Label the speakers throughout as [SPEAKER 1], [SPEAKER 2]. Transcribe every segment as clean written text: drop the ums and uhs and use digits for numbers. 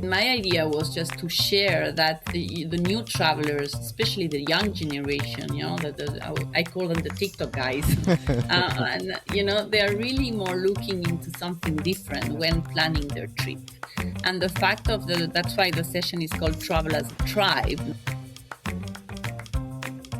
[SPEAKER 1] My idea was just to share that the new travelers, especially the young generation, I call them the TikTok guys, and they are really more looking into something different when planning their trip. And the fact of that's why the session is called Travel as a Tribe.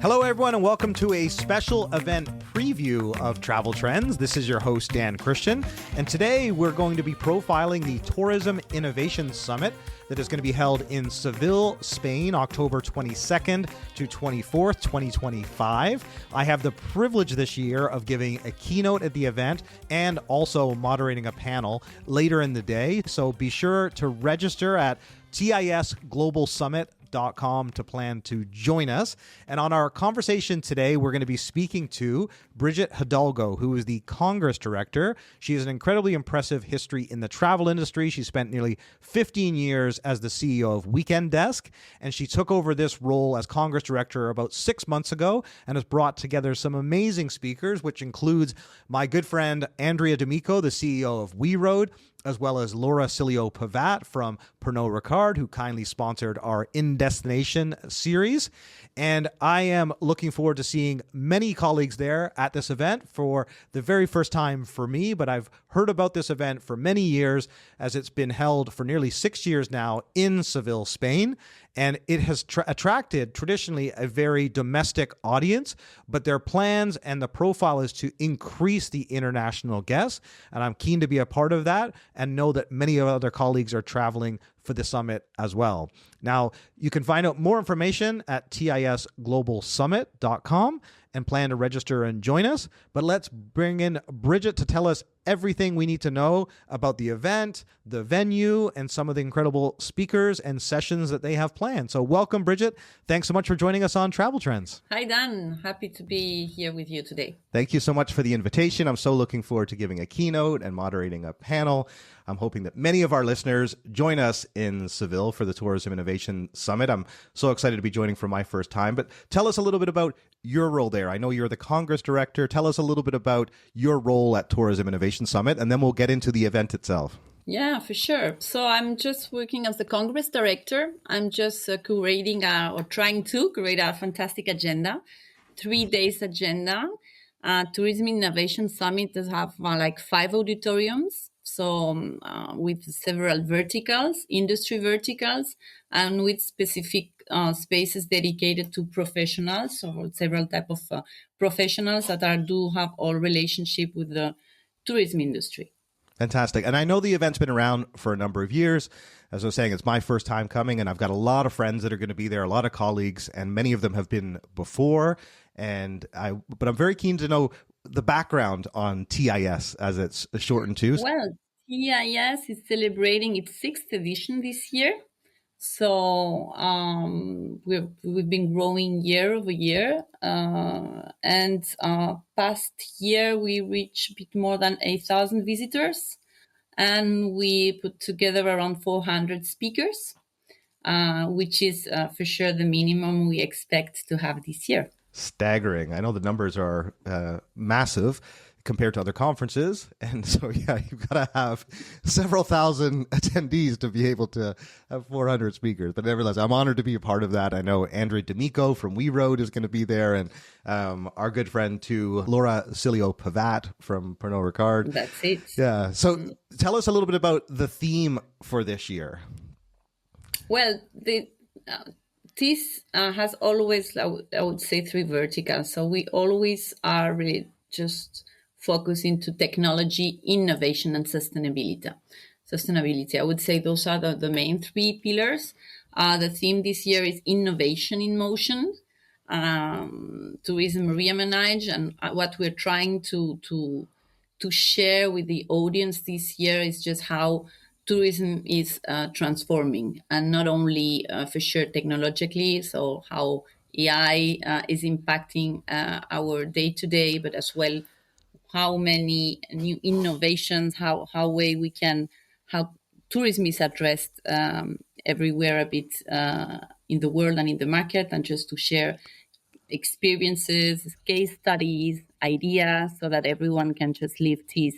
[SPEAKER 2] Hello, everyone, and welcome to a special event preview of Travel Trends. This is your host, Dan Christian, and today we're going to be profiling the Tourism Innovation Summit that is going to be held in Seville, Spain, October 22nd to 24th, 2025. I have the privilege this year of giving a keynote at the event and also moderating a panel later in the day, so be sure to register at tisglobalsummit.com to plan to join us. And on our conversation today, we're going to be speaking to Brigitte Hidalgo, who is the Congress Director. She has an incredibly impressive history in the travel industry. She spent nearly 15 years as the CEO of Weekend Desk, and she took over this role as Congress Director about 6 months ago and has brought together some amazing speakers, which includes my good friend Andrea D'Amico, the CEO of We Road, as well as Laura Cilio-Pavat from Pernod Ricard, who kindly sponsored our In Destination series. And I am looking forward to seeing many colleagues there at this event for the very first time for me, but I've heard about this event for many years, as it's been held for nearly 6 years now in Seville, Spain. And it has attracted traditionally a very domestic audience, but their plans and the profile is to increase the international guests. And I'm keen to be a part of that and know that many of other colleagues are traveling for the summit as well. Now, you can find out more information at tisglobalsummit.com and plan to register and join us. But let's bring in Brigitte to tell us everything we need to know about the event, the venue, and some of the incredible speakers and sessions that they have planned. So welcome, Brigitte. Thanks so much for joining us on Travel Trends.
[SPEAKER 1] Hi, Dan. Happy to be here with you today.
[SPEAKER 2] Thank you so much for the invitation. I'm so looking forward to giving a keynote and moderating a panel. I'm hoping that many of our listeners join us in Seville for the Tourism Innovation Summit. I'm so excited to be joining for my first time. But tell us a little bit about your role there. I know you're the Congress Director. Tell us a little bit about your role at Tourism Innovation Summit, and then we'll get into the event itself.
[SPEAKER 1] Yeah, for sure. So I'm just working as the Congress Director. I'm just curating or trying to curate a fantastic agenda, 3 days agenda. Tourism Innovation Summit does have like 5 auditoriums. So with several verticals, industry verticals, and with specific spaces dedicated to professionals, so several type of professionals that do have all relationship with the tourism industry.
[SPEAKER 2] Fantastic. And I know the event's been around for a number of years. As I was saying, it's my first time coming, and I've got a lot of friends that are going to be there, a lot of colleagues, and many of them have been before. But I'm very keen to know the background on TIS, as it's shortened to.
[SPEAKER 1] Well, TIS is celebrating its 6th edition this year. So we've been growing year over year. And past year, we reached a bit more than 8,000 visitors. And we put together around 400 speakers, which is for sure the minimum we expect to have this year.
[SPEAKER 2] Staggering. I know the numbers are massive compared to other conferences. And so, yeah, you've got to have several thousand attendees to be able to have 400 speakers. But nevertheless, I'm honored to be a part of that. I know Andrea D'Amico from We Road is going to be there, and our good friend too, Laura Cilio-Pavat from Pernod Ricard.
[SPEAKER 1] That's it.
[SPEAKER 2] Yeah. So tell us a little bit about the theme for this year.
[SPEAKER 1] Well, this has always, I would say, 3 verticals. So we always are really just focusing to technology, innovation, and sustainability. I would say those are the main 3 pillars. The theme this year is innovation in motion, tourism reimagined, and what we're trying to share with the audience this year is just how tourism is transforming, and not only for sure technologically, so how AI is impacting our day-to-day, but as well how many new innovations, how tourism is addressed everywhere a bit in the world and in the market, and just to share experiences, case studies, ideas, so that everyone can just leave this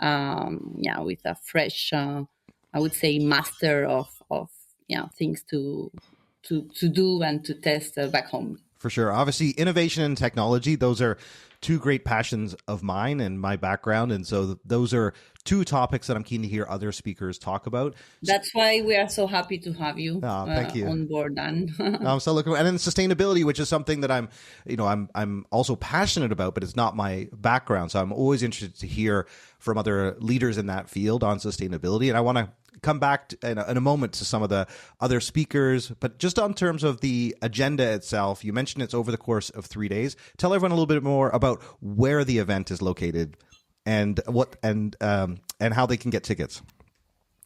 [SPEAKER 1] with a fresh I would say, master of things to do and to test back home.
[SPEAKER 2] For sure. Obviously, innovation and technology, those are two great passions of mine and my background. And so those are two topics that I'm keen to hear other speakers talk about.
[SPEAKER 1] That's why we are so happy to have you
[SPEAKER 2] Thank you.
[SPEAKER 1] on board, Dan.
[SPEAKER 2] I'm so looking, and then sustainability, which is something that I'm also passionate about, but it's not my background. So I'm always interested to hear from other leaders in that field on sustainability. And I want to come back in a moment to some of the other speakers, but just on terms of the agenda itself, you mentioned it's over the course of 3 days. Tell everyone a little bit more about where the event is located and how they can get tickets.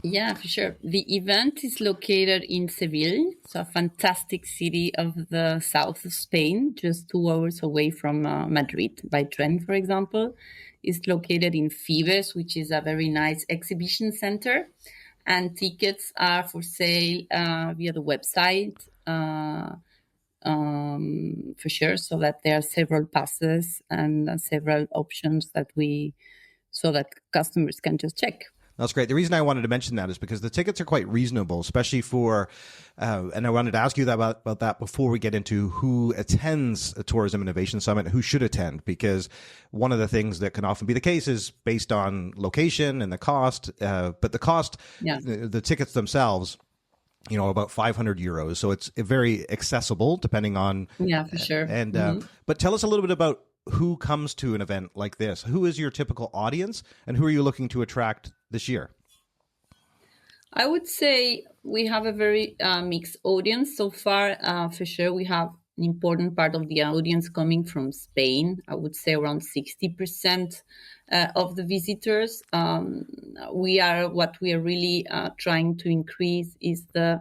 [SPEAKER 1] Yeah, for sure. The event is located in Seville, so a fantastic city of the south of Spain, just 2 hours away from Madrid by train, for example. It's located in Fibes, which is a very nice exhibition center. And tickets are for sale via the website, for sure, so that there are several passes and several options so that customers can just check.
[SPEAKER 2] That's great. The reason I wanted to mention that is because the tickets are quite reasonable, especially for, and I wanted to ask you about that before we get into who attends a Tourism Innovation Summit, who should attend, because one of the things that can often be the case is based on location and the cost, but the cost, the tickets themselves, about €500. So it's very accessible depending on.
[SPEAKER 1] Yeah, for sure.
[SPEAKER 2] And, but tell us a little bit about who comes to an event like this. Who is your typical audience and who are you looking to attract this year?
[SPEAKER 1] I would say we have a very mixed audience so far. For sure, we have an important part of the audience coming from Spain. I would say around 60% of the visitors. What we are really trying to increase is the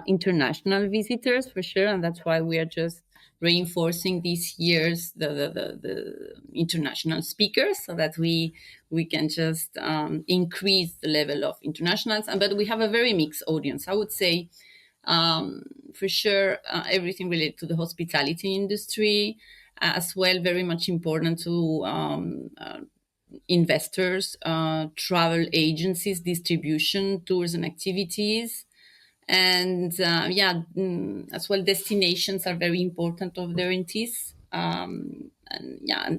[SPEAKER 1] international visitors, for sure, and that's why we are just reinforcing these years the international speakers, so that we can just increase the level of internationals. But we have a very mixed audience. I would say, for sure, everything related to the hospitality industry, as well, very much important to investors, travel agencies, distribution, tours and activities. And as well, destinations are very important of their entities. And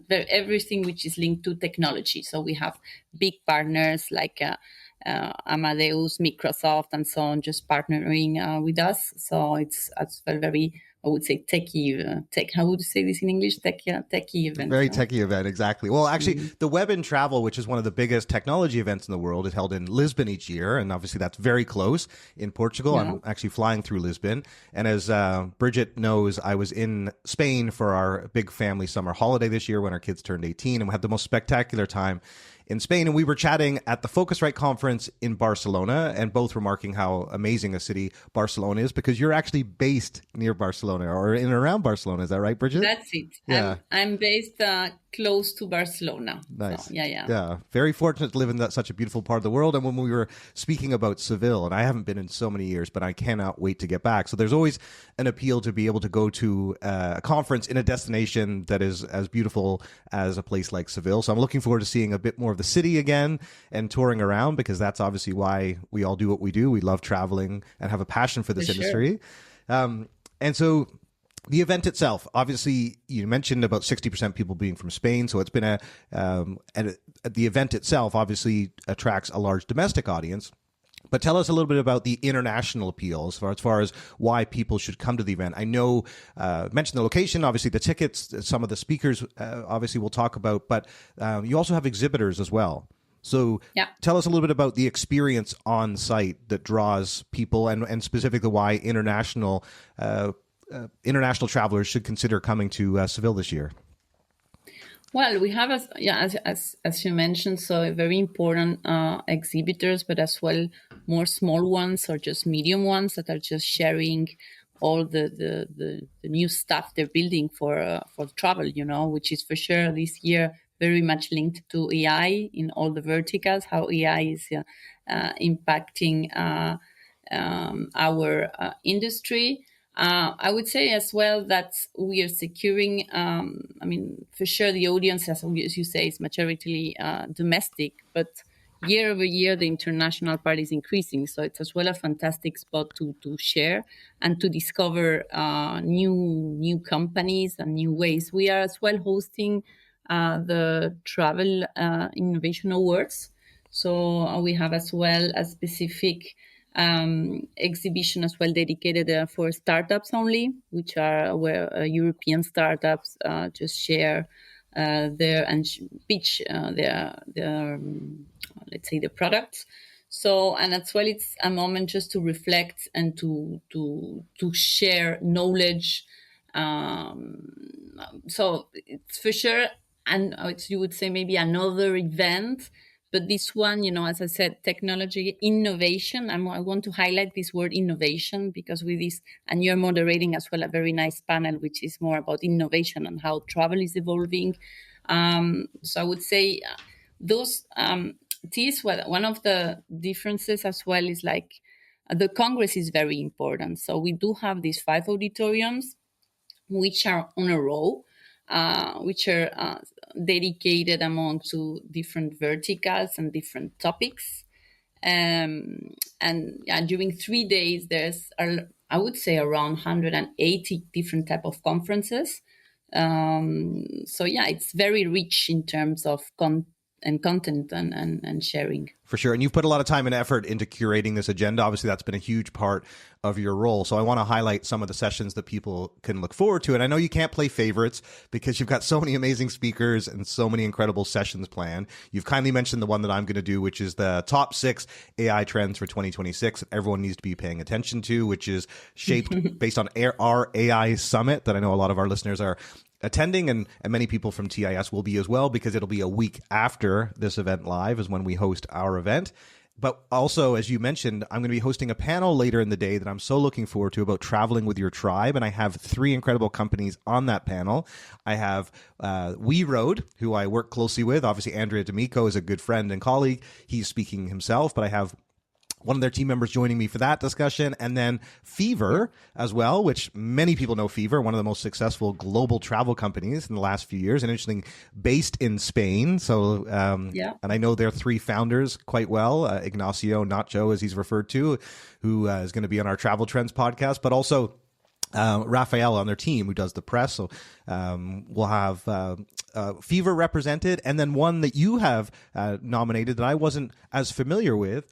[SPEAKER 1] everything which is linked to technology. So we have big partners like Amadeus, Microsoft, and so on, just partnering with us. So it's as well very, I would say, how would you say this in English? Techie event.
[SPEAKER 2] Very techie event, exactly. Well, actually, the Web and Travel, which is one of the biggest technology events in the world, is held in Lisbon each year. And obviously, that's very close in Portugal. Yeah. I'm actually flying through Lisbon. And as Brigitte knows, I was in Spain for our big family summer holiday this year when our kids turned 18. And we had the most spectacular time in Spain. And we were chatting at the Focusrite conference in Barcelona and both remarking how amazing a city Barcelona is, because you're actually based near Barcelona or in and around Barcelona. Is that right, Brigitte?
[SPEAKER 1] That's it. Yeah. I'm based close to Barcelona.
[SPEAKER 2] Nice.
[SPEAKER 1] So,
[SPEAKER 2] yeah. Very fortunate to live in such a beautiful part of the world. And when we were speaking about Seville, and I haven't been in so many years, but I cannot wait to get back. So there's always an appeal to be able to go to a conference in a destination that is as beautiful as a place like Seville. So I'm looking forward to seeing a bit more of the city again and touring around, because that's obviously why we all do what we do. We love traveling and have a passion for this industry. And so the event itself, obviously, you mentioned about 60% people being from Spain. So it's been the event itself obviously attracts a large domestic audience. But tell us a little bit about the international appeal as far as why people should come to the event. I know, mentioned the location, obviously the tickets, some of the speakers, obviously we'll talk about, but you also have exhibitors as well. So tell us a little bit about the experience on site that draws people and specifically why international travelers should consider coming to Seville this year.
[SPEAKER 1] Well, we have, as you mentioned, so very important exhibitors, but as well more small ones or just medium ones that are just sharing all the new stuff they're building for travel, which is for sure this year very much linked to AI in all the verticals, how AI is impacting our industry. I would say as well that we are securing, for sure the audience, as you say, is majority domestic, but year over year, the international part is increasing. So it's as well a fantastic spot to share and to discover new companies and new ways. We are as well hosting the Travel Innovation Awards. So we have as well a specific exhibition as well dedicated for startups only, which are where European startups just share their and pitch their let's say the products. So and as well, it's a moment just to reflect and to share knowledge. So it's for sure, and it's, you would say maybe another event. But this one, as I said, technology innovation. I want to highlight this word innovation because with this, and you're moderating as well a very nice panel, which is more about innovation and how travel is evolving. So I would say those this one of the differences as well is like the Congress is very important. So we do have these 5 auditoriums, which are on a row, which are dedicated among to different verticals and different topics. And during 3 days, there's, I would say, around 180 different type of conferences. So it's very rich in terms of content and sharing.
[SPEAKER 2] For sure. And you've put a lot of time and effort into curating this agenda. Obviously, that's been a huge part of your role. So I want to highlight some of the sessions that people can look forward to. And I know you can't play favorites because you've got so many amazing speakers and so many incredible sessions planned. You've kindly mentioned the one that I'm going to do, which is the top 6 AI trends for 2026 that everyone needs to be paying attention to, which is shaped based on our AI summit that I know a lot of our listeners are attending, and many people from TIS will be as well, because it'll be a week after this event live is when we host our event. But also, as you mentioned, I'm going to be hosting a panel later in the day that I'm so looking forward to about traveling with your tribe. And I have 3 incredible companies on that panel. I have We Road, who I work closely with. Obviously, Andrea D'Amico is a good friend and colleague. He's speaking himself, but I have one of their team members joining me for that discussion. And then Fever as well, which many people know Fever, one of the most successful global travel companies in the last few years, and interesting, based in Spain. So, and I know their 3 founders quite well, Ignacio Nacho, as he's referred to, who is going to be on our Travel Trends podcast, but also Rafael on their team who does the press. So we'll have Fever represented, and then one that you have nominated that I wasn't as familiar with,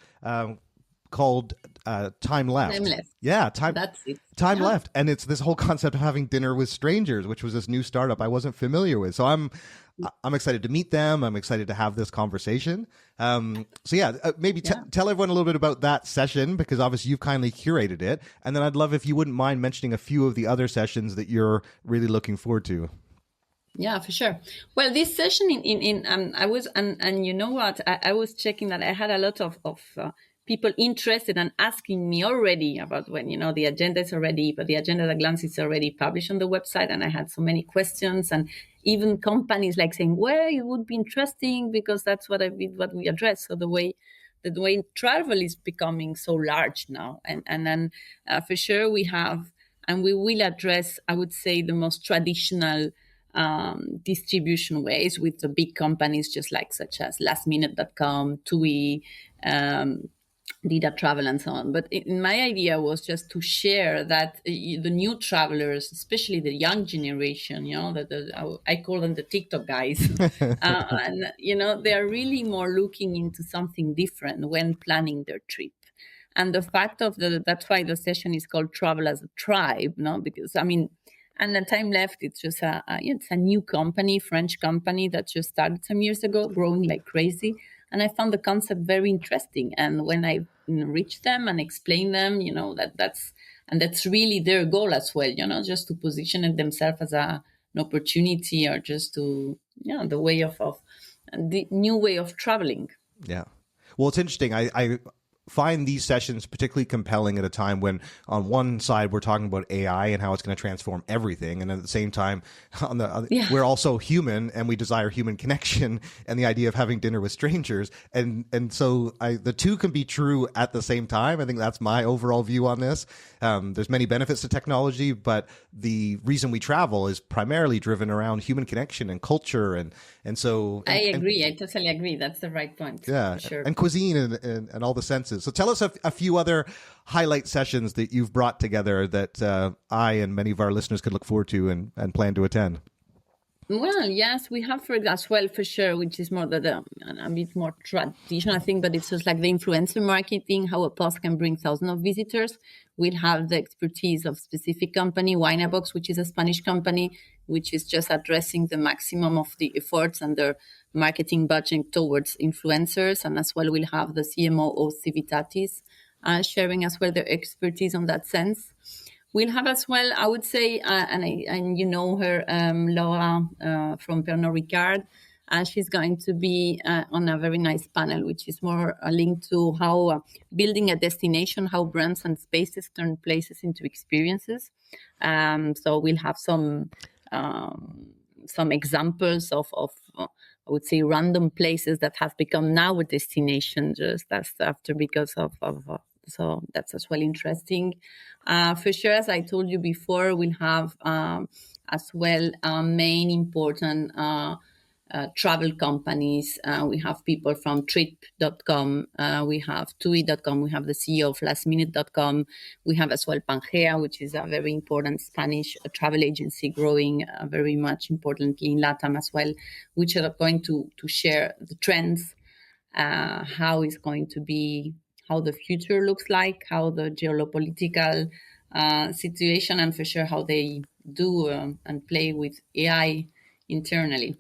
[SPEAKER 2] called Time Left.
[SPEAKER 1] Time Left.
[SPEAKER 2] Yeah,
[SPEAKER 1] That's it.
[SPEAKER 2] Time Left. And it's this whole concept of having dinner with strangers, which was this new startup I wasn't familiar with. So I'm excited to meet them. I'm excited to have this conversation. Maybe tell everyone a little bit about that session, because obviously you've kindly curated it. And then I'd love if you wouldn't mind mentioning a few of the other sessions that you're really looking forward to.
[SPEAKER 1] Yeah, for sure. Well, this session I was, and you know what, I was checking that I had a lot of people interested and asking me already about when, the agenda is already, but the agenda at a glance is already published on the website. And I had so many questions, and even companies like saying, well, it would be interesting because that's what we address. So the way travel is becoming so large now. And then for sure we have, and we will address, I would say, the most traditional distribution ways with the big companies, just like such as lastminute.com, TUI, Dida Travel, and so on. But my idea was just to share that the new travelers, especially the young generation, I call them the TikTok guys, and they are really more looking into something different when planning their trip. And the fact of that's why the session is called Travel as a Tribe, no? Because and the Time Left, it's just it's a new company, French company that just started some years ago, growing like crazy. And I found the concept very interesting. And when I reached them and explained them, that's really their goal as well, just to position it themselves as an opportunity, or just to, the way of the new way of traveling.
[SPEAKER 2] Yeah. Well, it's interesting. I find these sessions particularly compelling at a time when on one side we're talking about AI and how it's going to transform everything, and at the same time we're also human and we desire human connection and the idea of having dinner with strangers, and so the two can be true at the same time. I think that's my overall view on this. There's many benefits to technology, but the reason we travel is primarily driven around human connection and culture and And so,
[SPEAKER 1] I agree. I totally agree. That's the right point.
[SPEAKER 2] yeah,
[SPEAKER 1] For sure.
[SPEAKER 2] and cuisine and all the senses. So tell us a few other highlight sessions that you've brought together that I and many of our listeners could look forward to and plan to attend.
[SPEAKER 1] Well, yes, we have for as well for sure, which is more a bit more traditional, I think, but it's just like the influencer marketing, how a post can bring thousands of visitors. We'll have the expertise of specific company, Winabox, which is a Spanish company, which is just addressing the maximum of the efforts and their marketing budget towards influencers. And as well, we'll have the CMO of Civitatis sharing as well their expertise on that sense. We'll have as well, I would say, and you know her, Laura from Pernod Ricard. She's going to be on a very nice panel, which is more linked to how building a destination, how brands and spaces turn places into experiences. So we'll have some examples of I would say random places that have become now a destination just after because of so that's as well interesting. For sure, as I told you before, we'll have as well main important travel companies. We have people from trip.com, we have TUI.com, we have the CEO of lastminute.com, we have as well Pangea, which is a very important Spanish travel agency growing very much importantly in LATAM as well, which are going to share the trends, how it's going to be, how the future looks like, how the geopolitical situation, and for sure how they do and play with AI internally.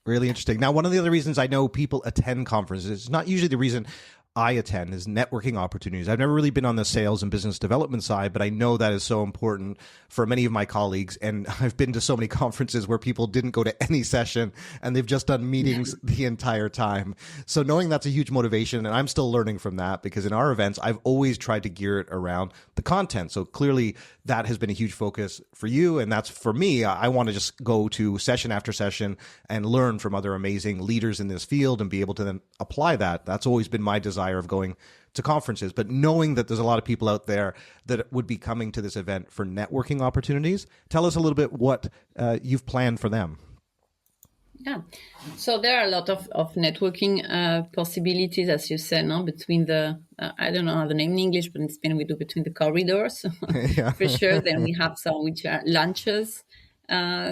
[SPEAKER 2] Really interesting. Now, one of the other reasons I know people attend conferences, it's not usually the reason I attend, is networking opportunities. I've never really been on the sales and business development side, but I know that is so important for many of my colleagues. And I've been to so many conferences where people didn't go to any session and they've just done meetings the entire time. So knowing that's a huge motivation, and I'm still learning from that because in our events, I've always tried to gear it around the content. So clearly that has been a huge focus for you. And that's for me. I want to just go to session after session and learn from other amazing leaders in this field and be able to then apply that. That's always been my desire of going to conferences, but knowing that there's a lot of people out there that would be coming to this event for networking opportunities, tell us a little bit what you've planned for them.
[SPEAKER 1] Yeah, so there are a lot of networking possibilities, as you said, no? Between the, I don't know how the name in English, but in Spain we do between the corridors,
[SPEAKER 2] Yeah.
[SPEAKER 1] for sure. Then we have some which are lunches,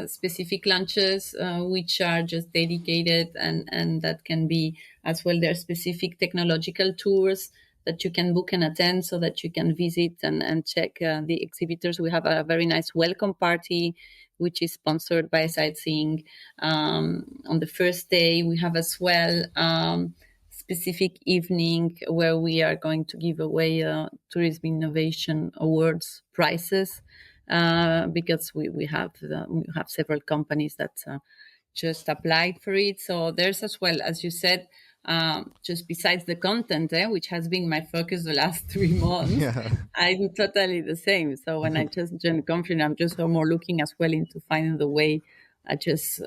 [SPEAKER 1] specific lunches, which are just dedicated and that can be as well, there are specific technological tours that you can book and attend so that you can visit and check the exhibitors. We have a very nice welcome party, which is sponsored by Sightseeing. On the first day, we have as well specific evening where we are going to give away Tourism Innovation Awards prizes because we have several companies that just applied for it. So there's as well, as you said, just besides the content, which has been my focus the last 3 months,
[SPEAKER 2] Yeah.
[SPEAKER 1] I'm totally the same. So when I just joined the conference, I'm just more looking as well into finding the way, just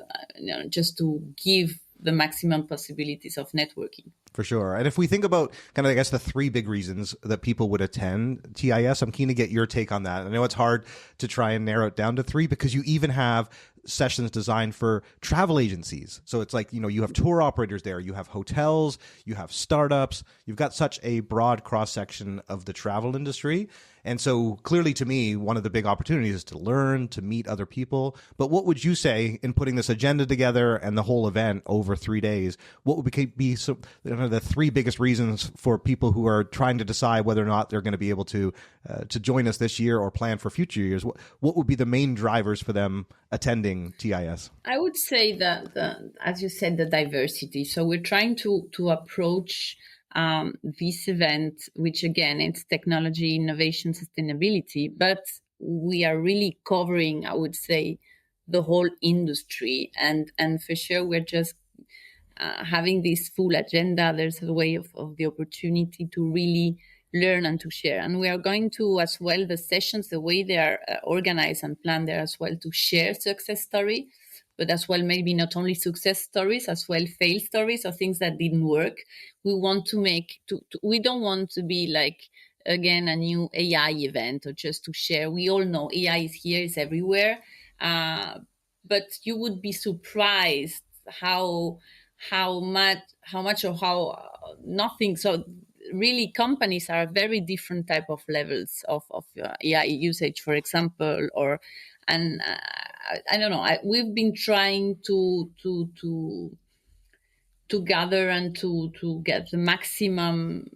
[SPEAKER 1] to give the maximum possibilities of networking.
[SPEAKER 2] For sure. And if we think about kind of, I guess, the 3 big reasons that people would attend TIS, I'm keen to get your take on that. I know it's hard to try and narrow it down to 3 because you even have sessions designed for travel agencies. So it's like, you have tour operators there, you have hotels, you have startups, you've got such a broad cross section of the travel industry. And so clearly to me, one of the big opportunities is to learn, to meet other people. But what would you say in putting this agenda together and the whole event over 3 days? What would be the 3 biggest reasons for people who are trying to decide whether or not they're going to be able to join us this year or plan for future years? What would be the main drivers for them attending TIS?
[SPEAKER 1] I would say that, as you said, the diversity. So we're trying to approach this event, which again, it's technology, innovation, sustainability, but we are really covering, I would say, the whole industry. And for sure, we're just having this full agenda. There's a way of the opportunity to really learn and to share. And we are going to, as well, the sessions, the way they are organized and planned there as well, to share success story, but as well, maybe not only success stories, as well, fail stories or things that didn't work. We want to we don't want to be like, again, a new AI event or just to share. We all know AI is here, it's everywhere. But you would be surprised how much or how nothing. So really, companies are very different type of levels of AI usage, for example, and I don't know. We've been trying to gather and to get the maximum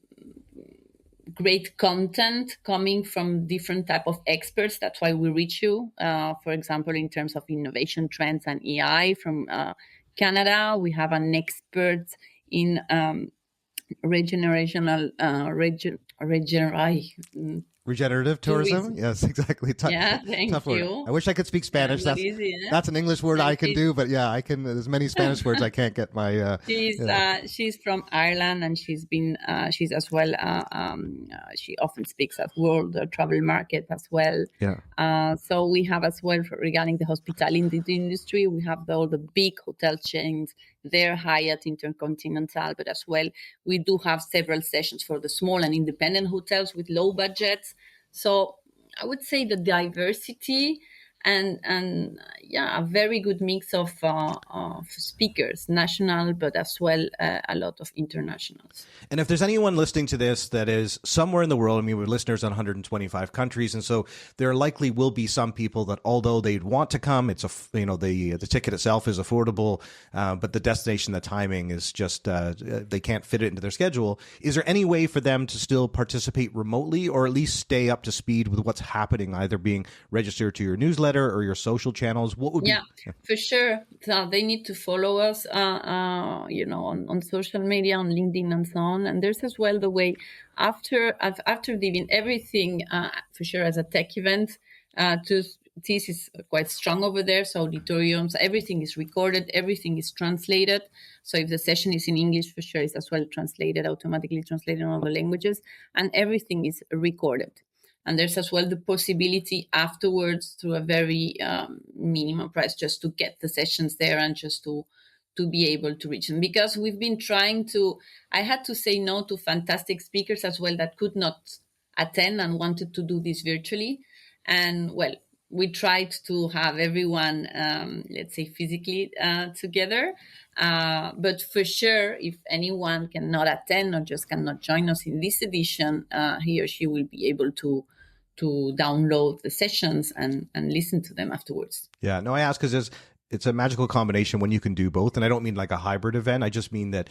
[SPEAKER 1] great content coming from different type of experts. That's why we reach you. For example, in terms of innovation trends and AI from Canada, we have an expert in regenerational
[SPEAKER 2] Regenerative tourism? Yes, exactly.
[SPEAKER 1] Yeah, thank
[SPEAKER 2] Tough word.
[SPEAKER 1] you.
[SPEAKER 2] I wish I could speak Spanish.
[SPEAKER 1] Not
[SPEAKER 2] That's
[SPEAKER 1] easy,
[SPEAKER 2] that's an English word I can do, but yeah, I can. There's many Spanish words I can't get my.
[SPEAKER 1] She's from Ireland, and she's as well. She often speaks at World Travel Market as well.
[SPEAKER 2] Yeah.
[SPEAKER 1] So we have as well regarding the hospitality industry. We have all the big hotel chains. They're Hyatt, Intercontinental, but as well we do have several sessions for the small and independent hotels with low budgets. So I would say the diversity and yeah, a very good mix of speakers, national, but as well a lot of internationals.
[SPEAKER 2] And if there's anyone listening to this that is somewhere in the world, I mean, we're listeners on 125 countries, and so there likely will be some people that, although they'd want to come, it's the ticket itself is affordable, but the destination, the timing is just they can't fit it into their schedule. Is there any way for them to still participate remotely, or at least stay up to speed with what's happening, either being registered to your newsletter or your social channels? What would
[SPEAKER 1] be? For sure. So they need to follow us, on social media, on LinkedIn, and so on. And there's as well the way after the event, everything for sure as a tech event. This is quite strong over there. So auditoriums, everything is recorded, everything is translated. So if the session is in English, for sure, it's as well automatically translated in all the languages, and everything is recorded. And there's as well the possibility afterwards through a very minimum price just to get the sessions there and just to be able to reach them. Because we've been trying I had to say no to fantastic speakers as well that could not attend and wanted to do this virtually. And well, we tried to have everyone, let's say, physically together. But for sure, if anyone cannot attend or just cannot join us in this edition, he or she will be able to download the sessions and listen to them afterwards.
[SPEAKER 2] Yeah, no, I ask because it's a magical combination when you can do both. And I don't mean like a hybrid event. I just mean that,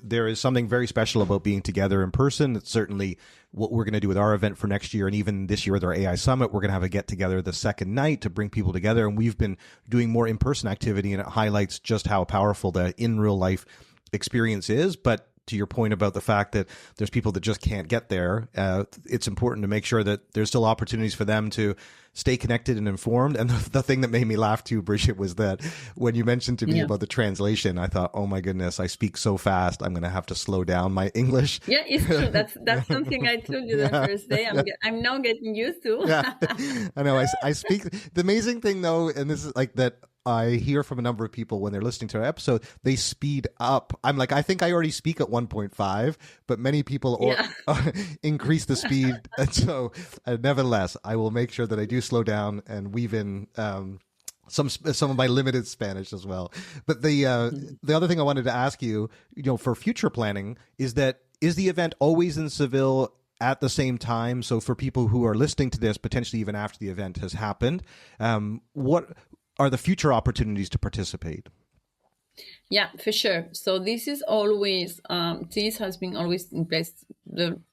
[SPEAKER 2] there is something very special about being together in person. It's certainly what we're going to do with our event for next year. And even this year with our AI Summit, we're going to have a get together the second night to bring people together. And we've been doing more in-person activity, and it highlights just how powerful the in real life experience is. But to your point about the fact that there's people that just can't get there, it's important to make sure that there's still opportunities for them to stay connected and informed. And the thing that made me laugh too, Brigitte, was that when you mentioned to me about the translation, I thought, oh my goodness, I speak so fast, I'm going to have to slow down my English.
[SPEAKER 1] Yeah, it's true. That's something I told you the first day. I'm now getting used to.
[SPEAKER 2] Yeah, I know. I speak. The amazing thing though, and this is like that, I hear from a number of people when they're listening to our episode, they speed up. I'm like, I think I already speak at 1.5, but many people increase the speed. And so nevertheless, I will make sure that I do slow down and weave in some of my limited Spanish as well. But the other thing I wanted to ask you, for future planning is the event always in Seville at the same time? So for people who are listening to this, potentially even after the event has happened, what are the future opportunities to participate?
[SPEAKER 1] Yeah, for sure. So this is always, this has been always in place,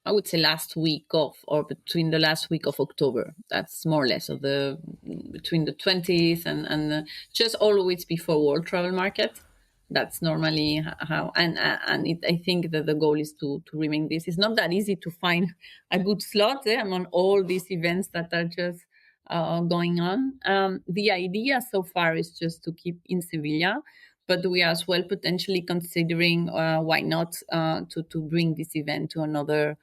[SPEAKER 1] I would say last week of, or between the last week of October. That's more or less of between the 20th and just always before World Travel Market. That's normally how, I think that the goal is to remain this. It's not that easy to find a good slot among all these events that are just going on. The idea so far is just to keep in Sevilla, but we are as well potentially considering why not to bring this event to another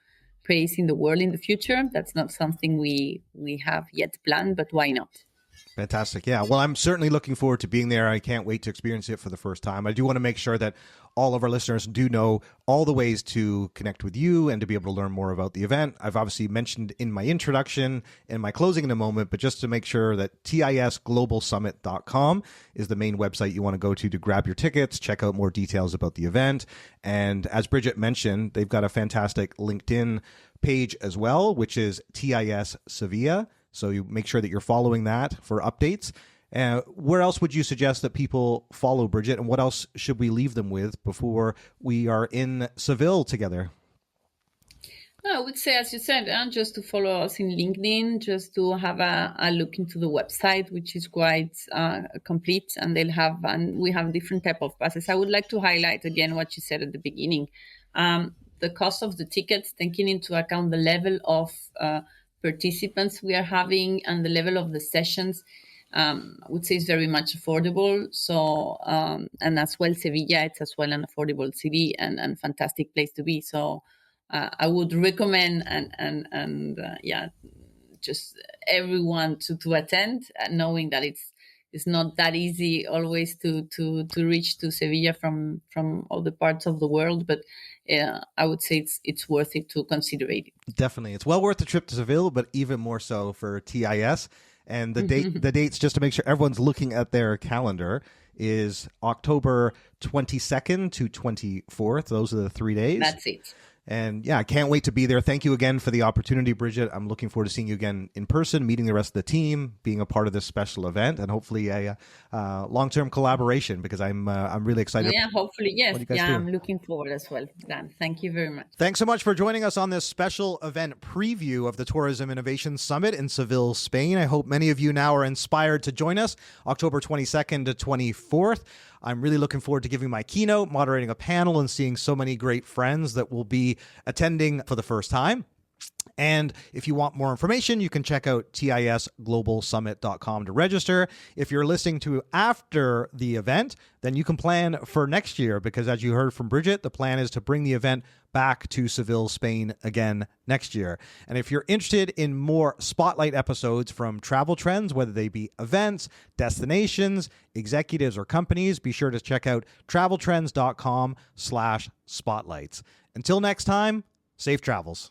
[SPEAKER 1] place in the world in the future. That's not something we have yet planned, but why not?
[SPEAKER 2] Fantastic. Yeah. Well, I'm certainly looking forward to being there. I can't wait to experience it for the first time. I do want to make sure that all of our listeners do know all the ways to connect with you and to be able to learn more about the event. I've obviously mentioned in my introduction and my closing in a moment, but just to make sure that tisglobalsummit.com is the main website you want to go to grab your tickets, check out more details about the event. And as Brigitte mentioned, they've got a fantastic LinkedIn page as well, which is TIS Sevilla. So you make sure that you're following that for updates. Where else would you suggest that people follow, Brigitte, and what else should we leave them with before we are in Seville together?
[SPEAKER 1] I would say, as you said, just to follow us in LinkedIn, just to have a look into the website, which is quite complete, and we have different type of passes. I would like to highlight again what you said at the beginning. The cost of the tickets, taking into account the level of participants we are having and the level of the sessions, I would say is very much affordable. So, and as well, Sevilla, it's as well an affordable city and fantastic place to be. So I would recommend just everyone to attend, knowing that it's not that easy always to reach to Sevilla from other parts of the world, but I would say it's worth it to consider it.
[SPEAKER 2] Definitely. It's well worth the trip to Seville, but even more so for TIS. And the dates, just to make sure everyone's looking at their calendar, is October 22nd to 24th. Those are the 3 days.
[SPEAKER 1] That's it.
[SPEAKER 2] And yeah, I can't wait to be there. Thank you again for the opportunity, Brigitte. I'm looking forward to seeing you again in person, meeting the rest of the team, being a part of this special event, and hopefully a long-term collaboration, because I'm really excited.
[SPEAKER 1] Yeah, hopefully, yes.
[SPEAKER 2] Yeah,
[SPEAKER 1] I'm looking forward as well, Dan. Thank you very much.
[SPEAKER 2] Thanks so much for joining us on this special event preview of the Tourism Innovation Summit in Seville, Spain. I hope many of you now are inspired to join us October 22nd to 24th. I'm really looking forward to giving my keynote, moderating a panel, and seeing so many great friends that will be attending for the first time. And if you want more information, you can check out tisglobalsummit.com to register. If you're listening to after the event, then you can plan for next year, because as you heard from Brigitte, the plan is to bring the event back to Seville, Spain again next year. And if you're interested in more spotlight episodes from travel trends, whether they be events, destinations, executives, or companies, be sure to check out traveltrends.com/spotlights. Until next time, safe travels.